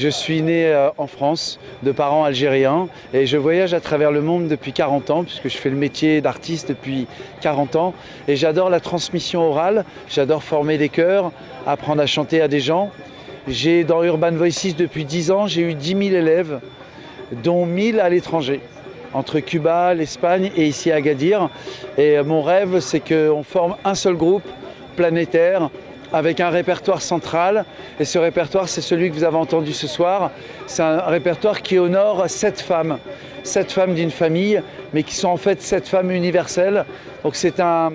Je suis né en France, de parents algériens, et je voyage à travers le monde depuis 40 ans, puisque je fais le métier d'artiste depuis 40 ans. Et j'adore la transmission orale, j'adore former des chœurs, apprendre à chanter à des gens. J'ai dans Urban Voices depuis 10 ans, j'ai eu 10 000 élèves, dont 1000 à l'étranger, entre Cuba, l'Espagne et ici à Agadir. Et mon rêve, c'est qu'on forme un seul groupe planétaire, avec un répertoire central, et ce répertoire, c'est celui que vous avez entendu ce soir. C'est un répertoire qui honore 7 femmes d'une famille, mais qui sont en fait 7 femmes universelles. Donc c'est un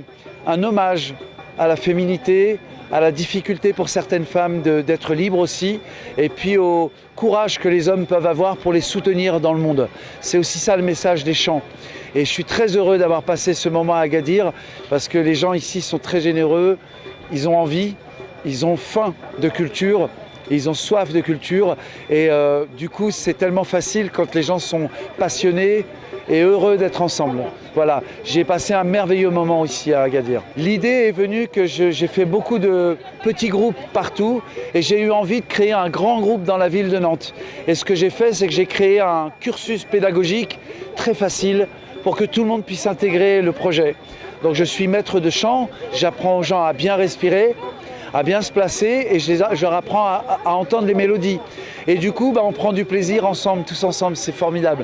hommage à la féminité, à la difficulté pour certaines femmes d'être libres aussi, et puis au courage que les hommes peuvent avoir pour les soutenir dans le monde. C'est aussi ça le message des chants. Et je suis très heureux d'avoir passé ce moment à Agadir, parce que les gens ici sont très généreux, ils ont envie, ils ont faim de culture, ils ont soif de culture, et du coup c'est tellement facile quand les gens sont passionnés et heureux d'être ensemble. Voilà, j'ai passé un merveilleux moment ici à Agadir. L'idée est venue que j'ai fait beaucoup de petits groupes partout, et j'ai eu envie de créer un grand groupe dans la ville de Nantes. Et ce que j'ai fait, c'est que j'ai créé un cursus pédagogique très facile pour que tout le monde puisse intégrer le projet. Donc je suis maître de chant, j'apprends aux gens à bien respirer, à bien se placer, et je leur apprends à entendre les mélodies. Et du coup, on prend du plaisir ensemble, tous ensemble, c'est formidable.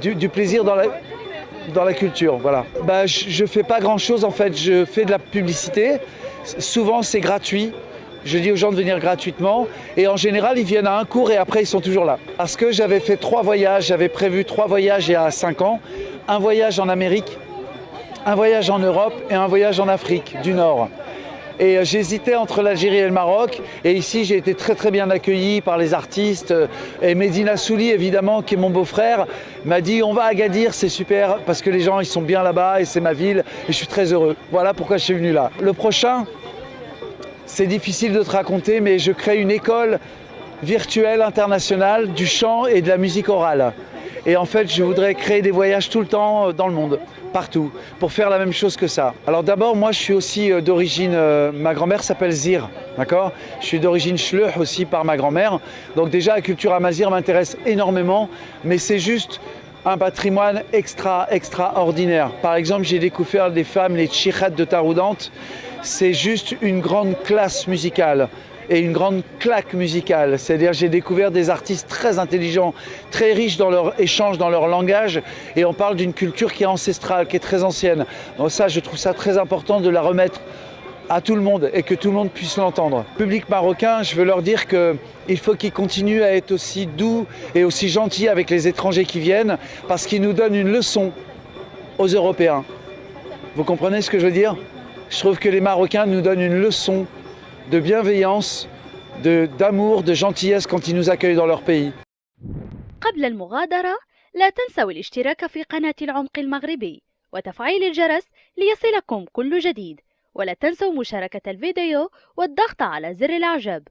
Du plaisir dans la culture, voilà. Je ne fais pas grand-chose en fait, je fais de la publicité. Souvent c'est gratuit, je dis aux gens de venir gratuitement, et en général ils viennent à un cours et après ils sont toujours là. Parce que j'avais fait 3 voyages, j'avais prévu 3 voyages il y a 5 ans, un voyage en Amérique, un voyage en Europe et un voyage en Afrique du Nord. Et j'hésitais entre l'Algérie et le Maroc, et ici j'ai été très bien accueilli par les artistes, et Medina Souli évidemment, qui est mon beau-frère, m'a dit on va à Agadir, c'est super parce que les gens ils sont bien là-bas et c'est ma ville, et je suis très heureux. Voilà pourquoi je suis venu là. Le prochain, c'est difficile de te raconter, mais je crée une école virtuelle internationale du chant et de la musique orale. Et en fait je voudrais créer des voyages tout le temps dans le monde, partout, pour faire la même chose que ça. Alors d'abord, moi je suis aussi d'origine, ma grand-mère s'appelle Zir, d'accord? Je suis d'origine Chleuh aussi par ma grand-mère. Donc déjà la culture amazigh m'intéresse énormément, mais c'est juste un patrimoine extraordinaire. Par exemple, j'ai découvert des femmes, les tchikhat de Taroudante. C'est juste une grande classe musicale et une grande claque musicale. C'est-à-dire j'ai découvert des artistes très intelligents, très riches dans leur échange, dans leur langage, et on parle d'une culture qui est ancestrale, qui est très ancienne. Donc ça, je trouve ça très important de la remettre à tout le monde et que tout le monde puisse l'entendre. Le public marocain, je veux leur dire qu'il faut qu'ils continuent à être aussi doux et aussi gentils avec les étrangers qui viennent, parce qu'ils nous donnent une leçon aux Européens. Vous comprenez ce que je veux dire? Je trouve que les Marocains nous donnent une leçon de bienveillance, d'amour, de gentillesse quand ils nous accueillent dans leur pays. قبل المغادرة لا تنسوا الاشتراك في قناة العمق المغربي وتفعيل الجرس ليصلكم كل جديد، ولا تنسوا مشاركة الفيديو والضغط على زر الإعجاب.